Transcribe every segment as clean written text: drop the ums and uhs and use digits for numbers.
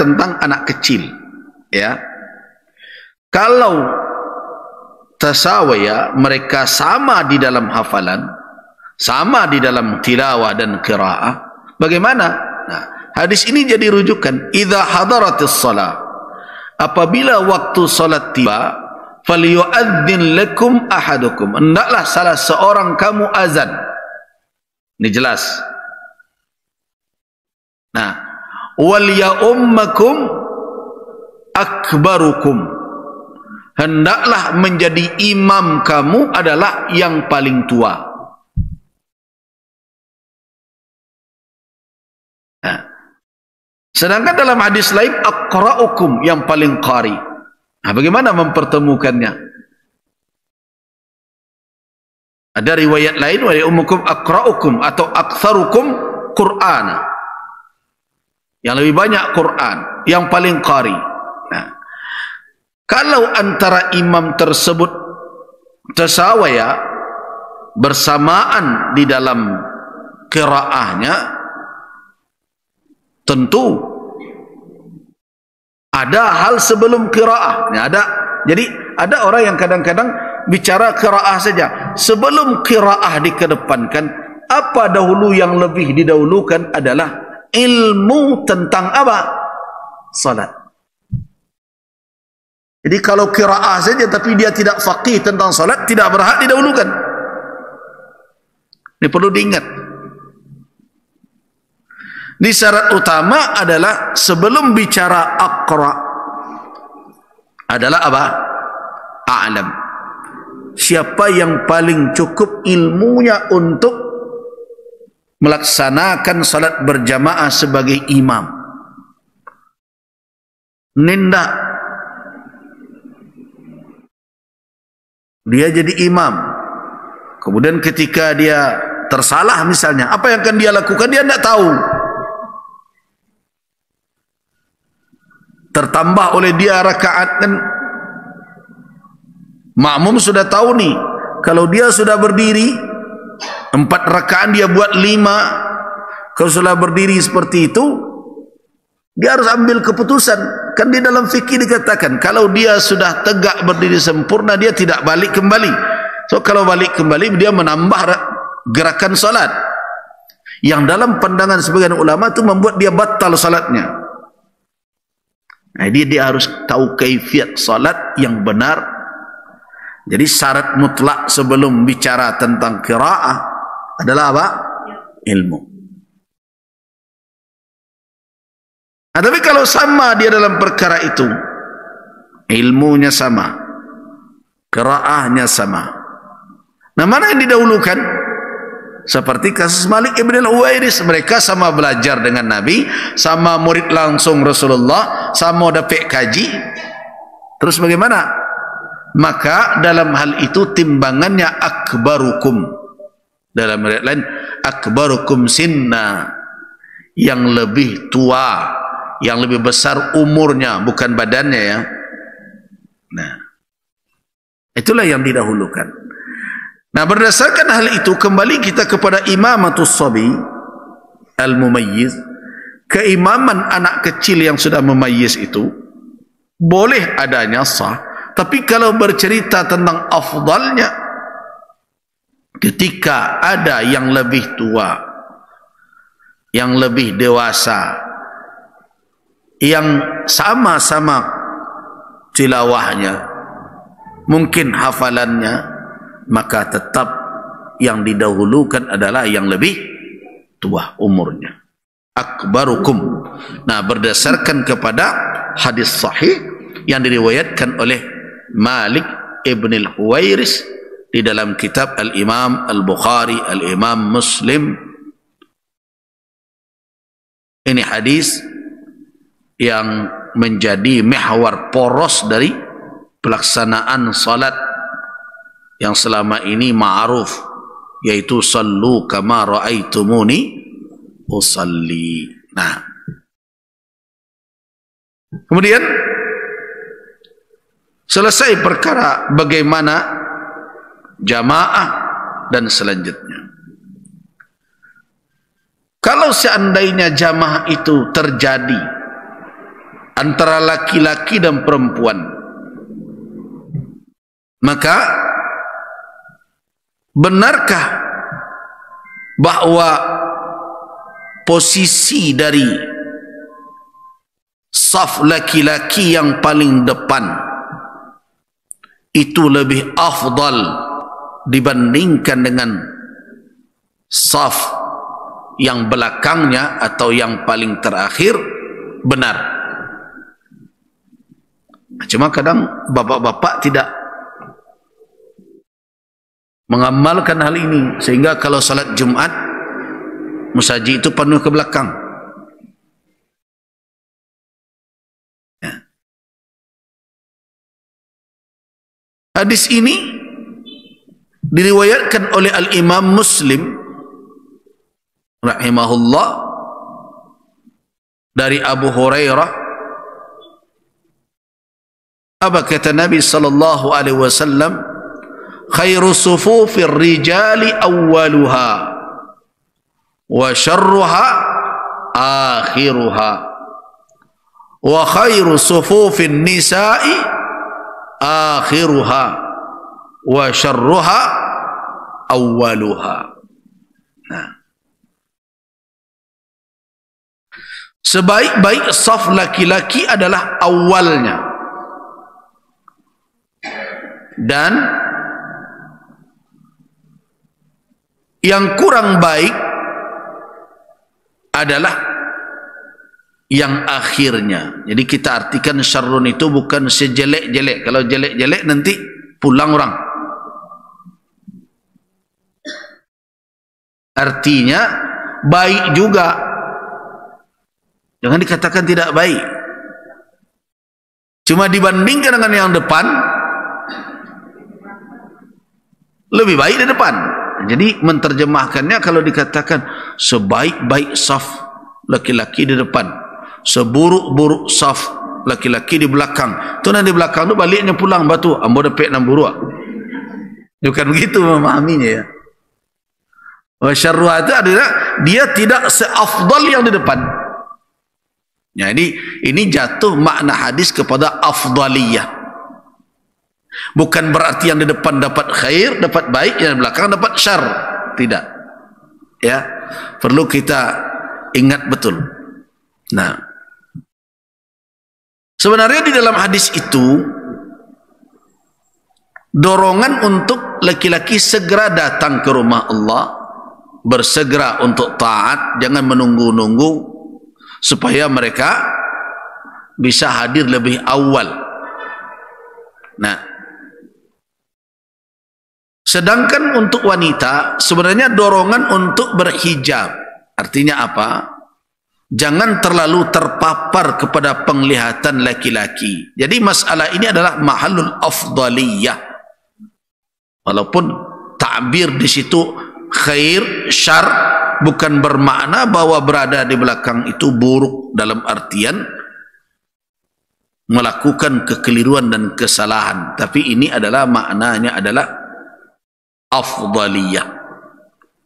tentang anak kecil, ya. Kalau tasawaya, mereka sama di dalam hafalan, sama di dalam tilawah dan qiraah, bagaimana? Nah, hadis ini jadi rujukan. Idza hadaratis shalah, apabila waktu salat tiba, falyu'adzin lakum ahadukum, hendaklah salah seorang kamu azan. Ini jelas. Nah, wal ya'ummakum akbarukum, hendaklah menjadi imam kamu adalah yang paling tua. Nah, sedangkan dalam hadis lain aqra'ukum, yang paling qari. Nah, bagaimana mempertemukannya? Ada riwayat lain wa ya'ummukum aqra'ukum atau aktsarukum Qur'ana, yang lebih banyak Quran, yang paling qari. Nah, kalau antara imam tersebut tasawaya, bersamaan di dalam qiraahnya, tentu ada hal sebelum qiraah. Jadi ada orang yang kadang-kadang bicara qiraah saja. Sebelum qiraah dikedepankan, apa dahulu yang lebih didahulukan adalah ilmu tentang apa? Salat. Jadi kalau qiraah saja tapi dia tidak faqih tentang salat, tidak berhak didahulukan. Ini perlu diingat. Ini syarat utama adalah sebelum bicara aqra adalah apa? A'lam. Siapa yang paling cukup ilmunya untuk melaksanakan salat berjamaah sebagai imam. Nindak dia jadi imam, kemudian ketika dia tersalah misalnya, apa yang akan dia lakukan? Dia tidak tahu. Tertambah oleh dia rakaat, kan makmum sudah tahu nih, kalau dia sudah berdiri 4 rakaat dia buat 5. Kalau sudah berdiri seperti itu, dia harus ambil keputusan. Kan di dalam fikih dikatakan, kalau dia sudah tegak berdiri sempurna, dia tidak balik kembali. So kalau balik kembali, dia menambah gerakan salat, yang dalam pandangan sebagian ulama itu membuat dia batal salatnya. Nah, dia harus tahu kaifiat salat yang benar. Jadi syarat mutlak sebelum bicara tentang qiraah adalah apa? Ilmu. Nah, tapi kalau sama dia dalam perkara itu, ilmunya sama, qiraahnya sama, nah mana yang didahulukan? Seperti kasus Malik ibn al-Huwairis, mereka sama belajar dengan Nabi, sama murid langsung Rasulullah, sama dapat kaji. Terus bagaimana? Maka dalam hal itu timbangannya akbarukum. Dalam riwayat lain akbarukum sinna, yang lebih tua, yang lebih besar umurnya, bukan badannya, ya. Nah, itulah yang didahulukan. Nah, berdasarkan hal itu kembali kita kepada imamatus sabi al-mumayyiz, keimaman anak kecil yang sudah memayyiz itu boleh adanya, sah. Tapi kalau bercerita tentang afdalnya, ketika ada yang lebih tua, yang lebih dewasa, yang sama-sama tilawahnya, mungkin hafalannya, maka tetap yang didahulukan adalah yang lebih tua umurnya. Akbarukum. Nah, berdasarkan kepada hadis sahih yang diriwayatkan oleh Malik ibn al-Huwairis di dalam kitab Al-Imam Al-Bukhari, Al-Imam Muslim. Ini hadis yang menjadi mihwar poros dari pelaksanaan salat yang selama ini ma'ruf, yaitu sallu kama ra'aitumuni usalli. Nah, kemudian selesai perkara bagaimana jamaah dan selanjutnya. Kalau seandainya jamaah itu terjadi antara laki-laki dan perempuan. Maka benarkah bahwa posisi dari saf laki-laki yang paling depan itu lebih afdal dibandingkan dengan saf yang belakangnya atau yang paling terakhir? Benar. Cuma kadang bapak-bapak tidak mengamalkan hal ini, sehingga kalau salat Jumat musaji itu penuh ke belakang. Ya. Hadis ini diriwayatkan oleh Al-Imam Muslim rahimahullah dari Abu Hurairah. Apa kata Nabi sallallahu alaihi wasallam? Khairu sufufir rijali awwaluha wa syarruha akhiruha wa khairu sufufin nisa'i akhiruha wa syarruha awwaluha. Nah, sebaik-baik saf laki-laki adalah awalnya, dan yang kurang baik adalah yang akhirnya. Jadi kita artikan syarrun itu bukan sejelek-jelek. Kalau jelek-jelek nanti pulang orang. Artinya baik juga, jangan dikatakan tidak baik. Cuma dibandingkan dengan yang depan, lebih baik di depan. Jadi menterjemahkannya, kalau dikatakan sebaik-baik saf laki-laki di depan, seburuk-buruk saf laki-laki di belakang, tu nanti di belakang tu baliknya pulang batu ambo dapet 6 buruk. Bukan begitu memahaminya ya. Wa syarruha itu adalah dia tidak seafdal yang di depan. Jadi ini jatuh makna hadis kepada afdaliyah. Bukan berarti yang di depan dapat khair, dapat baik, yang di belakang dapat syar. Tidak. Ya, perlu kita ingat betul. Nah, sebenarnya di dalam hadis itu dorongan untuk laki-laki segera datang ke rumah Allah, bersegera untuk taat, jangan menunggu-nunggu supaya mereka bisa hadir lebih awal. Nah, sedangkan untuk wanita sebenarnya dorongan untuk berhijab. Artinya apa? Jangan terlalu terpapar kepada penglihatan laki-laki. Jadi masalah ini adalah mahallul afdaliyah. Walaupun ta'bir di situ khair, syar, bukan bermakna bahwa berada di belakang itu buruk dalam artian melakukan kekeliruan dan kesalahan. Tapi ini adalah maknanya adalah afdaliyah.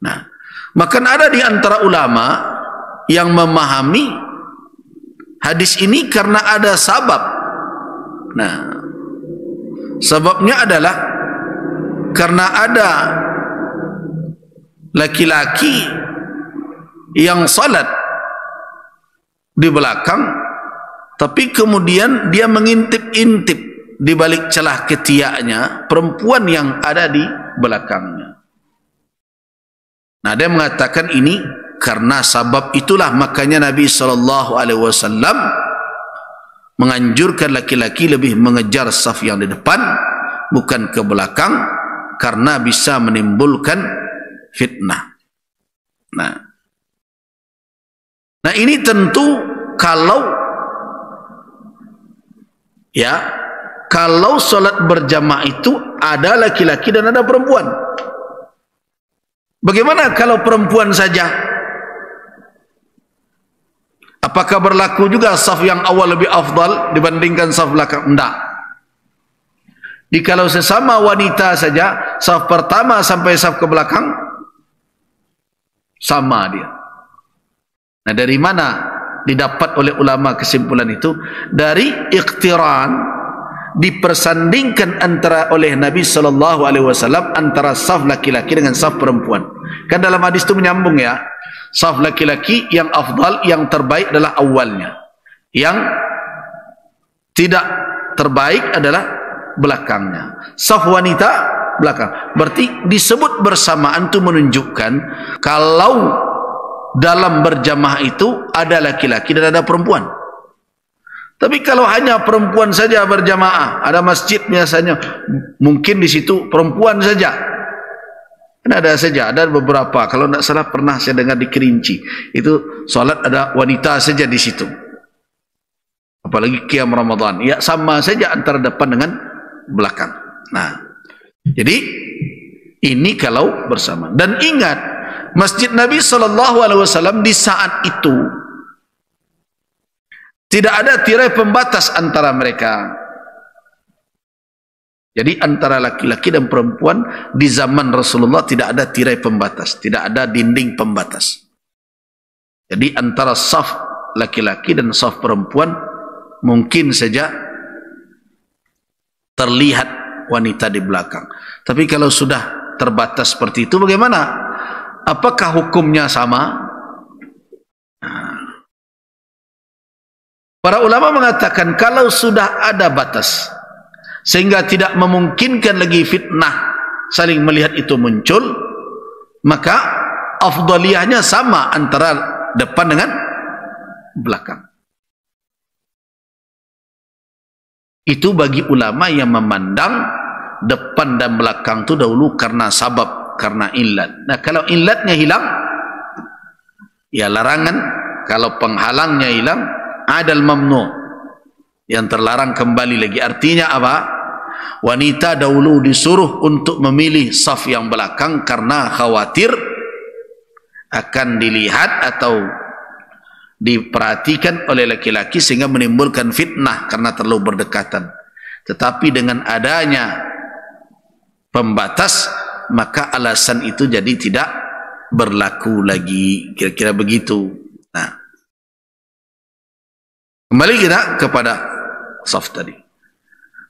Nah, maka ada di antara ulama yang memahami hadis ini karena ada sabab. Nah, sababnya adalah karena ada laki-laki yang salat di belakang, tapi kemudian dia mengintip-intip di balik celah ketiaknya perempuan yang ada di belakangnya. Nah, dia mengatakan ini karena sabab itulah makanya Nabi SAW menganjurkan laki-laki lebih mengejar saf yang di depan, bukan ke belakang, karena bisa menimbulkan fitnah. Nah ini tentu kalau solat berjamaah itu ada laki-laki dan ada perempuan. Bagaimana kalau perempuan saja? Apakah berlaku juga saf yang awal lebih afdal dibandingkan saf belakang? Tidak. Kalau sesama wanita saja, saf pertama sampai saf ke belakang sama dia. Nah, dari mana didapat oleh ulama kesimpulan itu dari iqtiran, dipersandingkan antara oleh Nabi SAW antara saf laki-laki dengan saf perempuan. Kan dalam hadis itu menyambung ya, saf laki-laki yang afdal, yang terbaik adalah awalnya, yang tidak terbaik adalah belakangnya, saf wanita belakang. Berarti disebut bersamaan itu menunjukkan kalau dalam berjamaah itu ada laki-laki dan ada perempuan. Tapi kalau hanya perempuan saja berjamaah, ada masjid biasanya, mungkin di situ perempuan saja. Kan ada saja, ada beberapa. Kalau tidak salah pernah saya dengar di Kerinci, itu solat ada wanita saja di situ. Apalagi qiyam Ramadan, ya sama saja antara depan dengan belakang. Nah, jadi ini kalau bersama. Dan ingat, Masjid Nabi SAW di saat itu tidak ada tirai pembatas antara mereka. Jadi antara laki-laki dan perempuan di zaman Rasulullah tidak ada tirai pembatas, tidak ada dinding pembatas. Jadi antara saf laki-laki dan saf perempuan mungkin saja terlihat wanita di belakang. Tapi kalau sudah terbatas seperti itu bagaimana? Apakah hukumnya sama? Para ulama mengatakan kalau sudah ada batas sehingga tidak memungkinkan lagi fitnah saling melihat itu muncul, maka afdaliyahnya sama antara depan dengan belakang. Itu bagi ulama yang memandang depan dan belakang itu dahulu karena sabab, karena illat. Nah, kalau illatnya hilang, ya larangan. Kalau penghalangnya hilang, adal mamnu, yang terlarang kembali lagi. Artinya apa? Wanita dahulu disuruh untuk memilih saf yang belakang karena khawatir akan dilihat atau diperhatikan oleh laki-laki sehingga menimbulkan fitnah karena terlalu berdekatan. Tetapi dengan adanya pembatas, maka alasan itu jadi tidak berlaku lagi. Kira-kira begitu. Nah, kembali kita kepada saf tadi.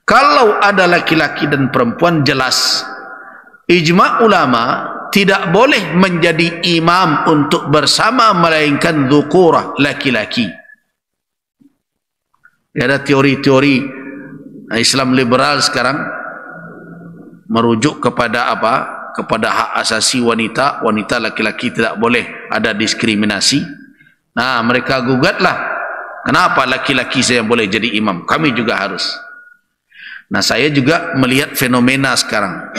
Kalau ada laki-laki dan perempuan, jelas ijma' ulama tidak boleh menjadi imam untuk bersama melainkan dzukurah, laki-laki. Ada teori-teori Islam liberal sekarang merujuk kepada apa? Kepada hak asasi wanita. Wanita laki-laki tidak boleh ada diskriminasi. Nah, mereka gugatlah, kenapa laki-laki saya boleh jadi imam, kami juga harus. Nah, saya juga melihat fenomena sekarang,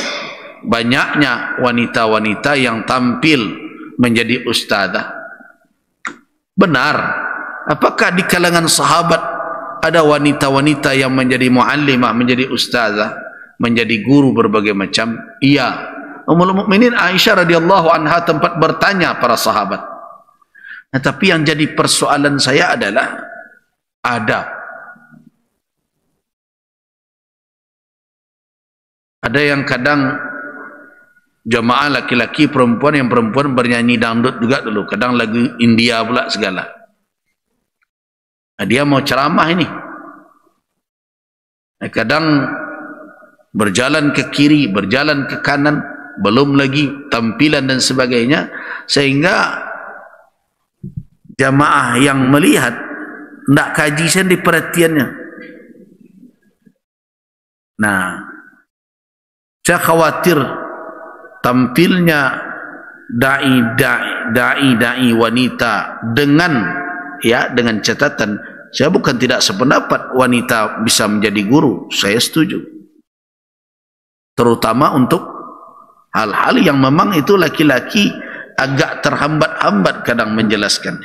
banyaknya wanita-wanita yang tampil menjadi ustazah. Benar, apakah di kalangan sahabat ada wanita-wanita yang menjadi muallimah, menjadi ustazah, menjadi guru berbagai macam? Iya. Ummul Mukminin Aisyah radhiyallahu anha tempat bertanya para sahabat. Nah, tapi yang jadi persoalan saya adalah adab. Ada yang kadang jamaah laki-laki perempuan, yang perempuan bernyanyi dangdut juga dulu, kadang lagu India pula segala. Nah, dia mau ceramah ini, nah, kadang berjalan ke kiri, berjalan ke kanan, belum lagi tampilan dan sebagainya, sehingga jamaah yang melihat tidak kaji sendiri perhatiannya. Nah, saya khawatir tampilnya dai wanita dengan catatan, saya bukan tidak sependapat wanita bisa menjadi guru, saya setuju, terutama untuk hal-hal yang memang itu laki-laki agak terhambat-hambat kadang menjelaskan.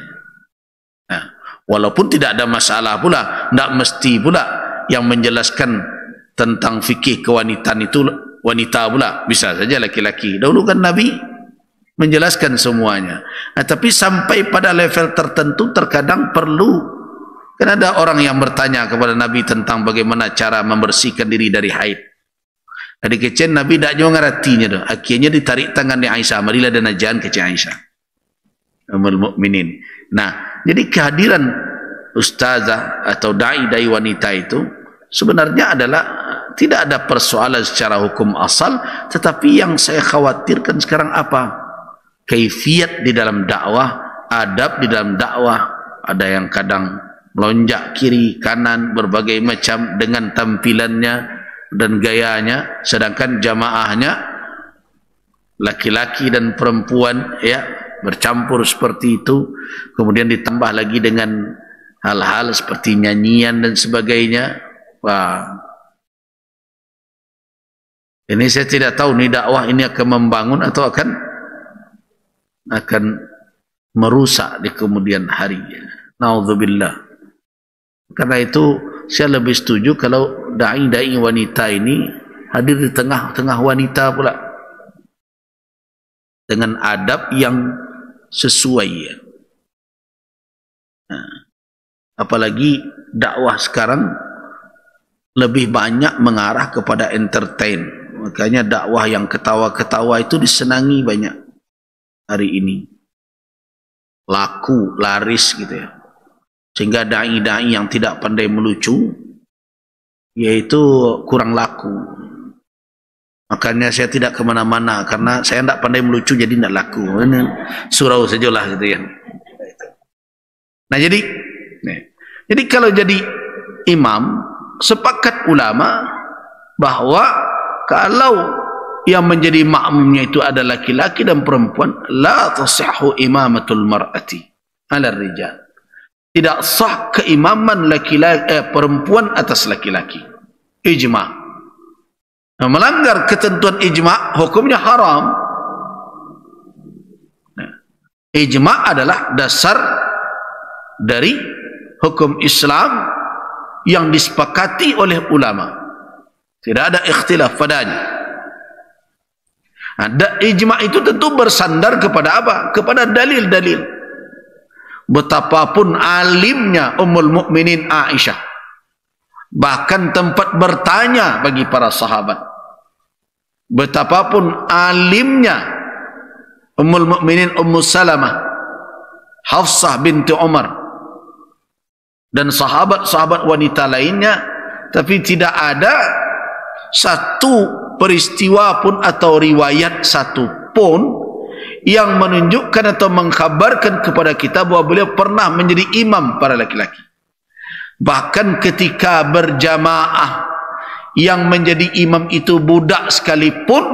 Nah, walaupun tidak ada masalah pula, tidak mesti pula yang menjelaskan tentang fikih kewanitaan itu wanita pula, bisa saja laki-laki. Dahulu kan Nabi menjelaskan semuanya. Nah, tapi sampai pada level tertentu terkadang perlu. Kan ada orang yang bertanya kepada Nabi tentang bagaimana cara membersihkan diri dari haid. Dari kecil Nabi tak jauh ngertinya tu. Akhirnya ditarik tangan di Aisyah, marilah dan ajan kecil Aisyah, Ummul Mukminin. Nah, Jadi kehadiran ustazah atau dai-dai wanita itu sebenarnya adalah tidak ada persoalan secara hukum asal, tetapi yang saya khawatirkan sekarang apa? Kaifiat di dalam dakwah, adab di dalam dakwah. Ada yang kadang melonjak kiri kanan berbagai macam dengan tampilannya dan gayanya, sedangkan jamaahnya laki-laki dan perempuan ya bercampur seperti itu. Kemudian ditambah lagi dengan hal-hal seperti nyanyian dan sebagainya. Wah, ini saya tidak tahu nih dakwah ini akan membangun atau akan merusak di kemudian hari. Naudzubillah. Karena itu saya lebih setuju kalau dai-dai wanita ini hadir di tengah-tengah wanita pula dengan adab yang sesuai. Nah, apalagi dakwah sekarang lebih banyak mengarah kepada entertain. Makanya dakwah yang ketawa-ketawa itu disenangi banyak hari ini. Laku, laris gitu ya. Sehingga dai-dai yang tidak pandai melucu yaitu kurang laku. Makanya saya tidak kemana-mana karena saya tidak pandai melucu, jadi tidak laku. Ini surau sajalah gitu ya. Nah jadi kalau jadi imam, sepakat ulama bahwa kalau yang menjadi makmumnya itu ada laki-laki dan perempuan, la tasihhu imamatul mar'ati 'ala rijal. Tidak sah keimaman laki-laki perempuan atas laki-laki. Ijma'. Nah, melanggar ketentuan ijma' hukumnya haram. Nah, ijma' adalah dasar dari hukum Islam yang disepakati oleh ulama. Tidak ada ikhtilaf padanya. Nah, ijma' itu tentu bersandar kepada apa? Kepada dalil-dalil. Betapapun alimnya Ummul Mukminin Aisyah, bahkan tempat bertanya bagi para sahabat. Betapapun alimnya Ummul Mukminin Ummu Salamah, Hafsah binti Umar, dan sahabat-sahabat wanita lainnya, tapi tidak ada satu peristiwa pun atau riwayat satu pun yang menunjukkan atau mengkhabarkan kepada kita bahwa beliau pernah menjadi imam para laki-laki. Bahkan ketika berjamaah, yang menjadi imam itu budak sekalipun,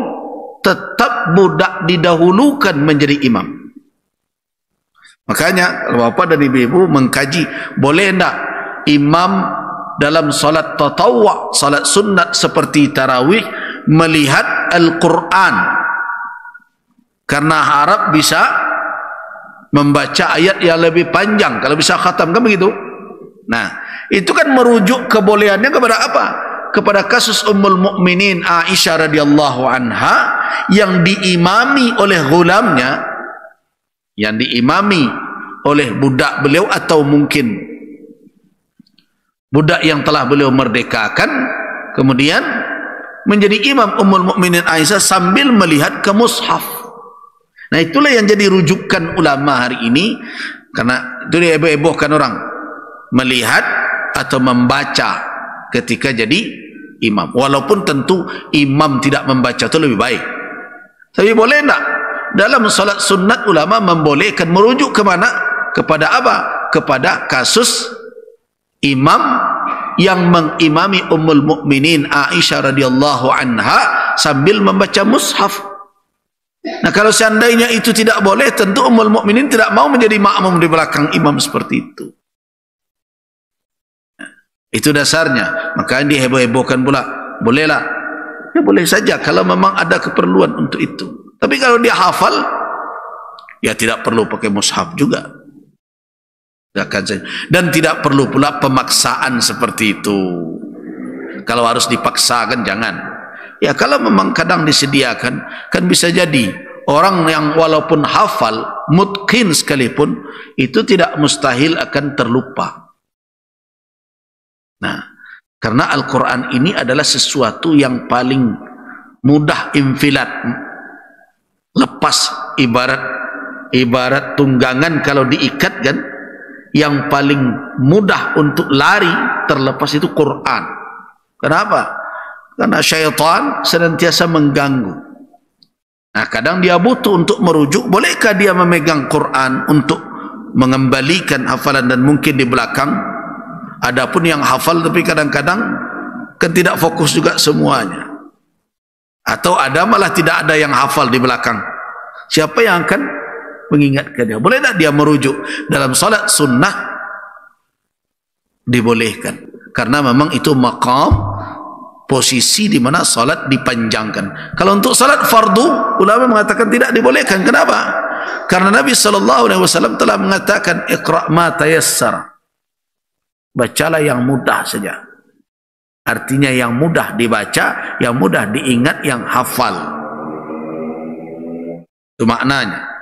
tetap budak didahulukan menjadi imam. Makanya bapak dan ibu-ibu mengkaji, boleh tak imam dalam salat tatawwu', salat sunat seperti tarawih, melihat Al-Quran karena harap bisa membaca ayat yang lebih panjang, kalau bisa khatam, kan begitu? Nah, itu kan merujuk kebolehannya kepada apa? Kepada kasus Ummul Mukminin Aisyah radhiyallahu anha yang diimami oleh ghulamnya, yang diimami oleh budak beliau atau mungkin budak yang telah beliau merdekakan, kemudian menjadi imam Ummul Mukminin Aisyah sambil melihat ke mushaf. Nah, itulah yang jadi rujukan ulama hari ini, karena itu dieboh-ebohkan orang melihat atau membaca ketika jadi imam. Walaupun tentu imam tidak membaca itu lebih baik. Tapi boleh tak dalam salat sunat ulama membolehkan, merujuk ke mana? Kepada apa? Kepada kasus imam yang mengimami Ummul Mukminin Aisyah radhiyallahu anha sambil membaca mushaf. Nah, kalau seandainya itu tidak boleh, tentu Ummul Mukminin tidak mau menjadi makmum di belakang imam seperti itu. Itu dasarnya. Maka diheboh-hebohkan pula. Bolehlah. Ya boleh saja kalau memang ada keperluan untuk itu. Tapi kalau dia hafal, ya tidak perlu pakai mushaf juga. Dan tidak perlu pula pemaksaan seperti itu. Kalau harus dipaksakan, jangan. Ya, kalau memang kadang disediakan, kan bisa jadi orang yang walaupun hafal, mutqin sekalipun, itu tidak mustahil akan terlupa. Nah, karena Al-Quran ini adalah sesuatu yang paling mudah infilat, lepas, ibarat tunggangan kalau diikat kan, yang paling mudah untuk lari terlepas itu Quran. Kenapa? Karena syaitan senantiasa mengganggu. Nah, kadang dia butuh untuk merujuk. Bolehkah dia memegang Quran untuk mengembalikan hafalan, dan mungkin di belakang adapun yang hafal tapi kadang-kadang kan tidak fokus juga semuanya, atau ada malah tidak ada yang hafal di belakang. Siapa yang akan mengingatkan dia? Boleh tak dia merujuk? Dalam salat sunnah dibolehkan, karena memang itu maqam, posisi di mana salat dipanjangkan. Kalau untuk salat fardu, ulama mengatakan tidak dibolehkan. Kenapa? Karena Nabi SAW telah mengatakan iqra' ma tayassar, bacalah yang mudah saja. Artinya yang mudah dibaca, yang mudah diingat, yang hafal. Itu maknanya.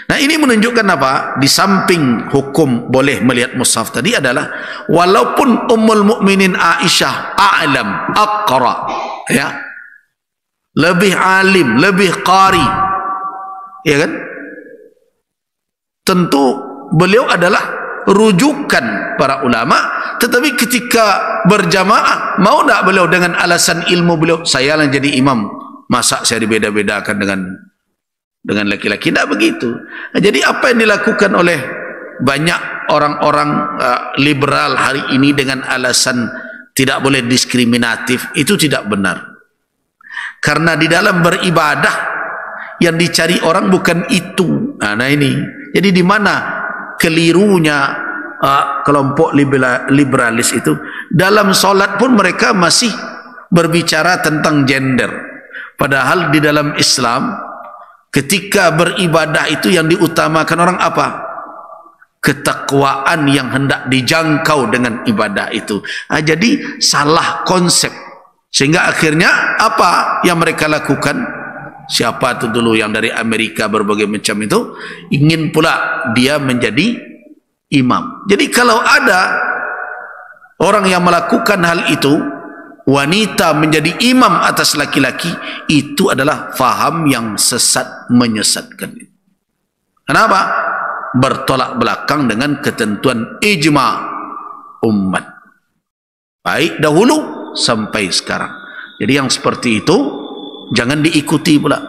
Nah, ini menunjukkan apa? Di samping hukum boleh melihat mushaf tadi adalah, walaupun Ummul Mukminin Aisyah a'lam, aqra, ya, lebih alim, lebih qari, ya kan? Tentu beliau adalah rujukan para ulama, tetapi ketika berjamaah, mau tak beliau dengan alasan ilmu beliau, saya yang jadi imam, masa saya dibeda-bedakan dengan laki-laki? Tidak begitu. Nah, jadi apa yang dilakukan oleh banyak orang-orang liberal hari ini dengan alasan tidak boleh diskriminatif, itu tidak benar. Karena di dalam beribadah yang dicari orang bukan itu. Nah ini, jadi di mana kelirunya kelompok liberalis itu? Dalam solat pun mereka masih berbicara tentang gender, padahal di dalam Islam ketika beribadah itu yang diutamakan orang apa? Ketakwaan yang hendak dijangkau dengan ibadah itu. Jadi salah konsep, sehingga akhirnya apa yang mereka lakukan? Siapa itu dulu yang dari Amerika berbagai macam itu ingin pula dia menjadi imam. Jadi kalau ada orang yang melakukan hal itu, wanita menjadi imam atas laki-laki, itu adalah faham yang sesat, menyesatkan. Kenapa? Bertolak belakang dengan ketentuan ijma' umat, baik dahulu sampai sekarang. Jadi yang seperti itu jangan diikuti pula.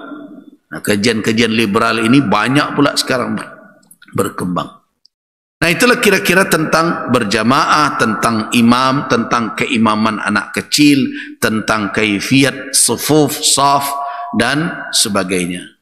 Nah, kajian-kajian liberal ini banyak pula sekarang berkembang. Nah, itulah kira-kira tentang berjamaah, tentang imam, tentang keimaman anak kecil, tentang kaifiat sufuf, saf, dan sebagainya.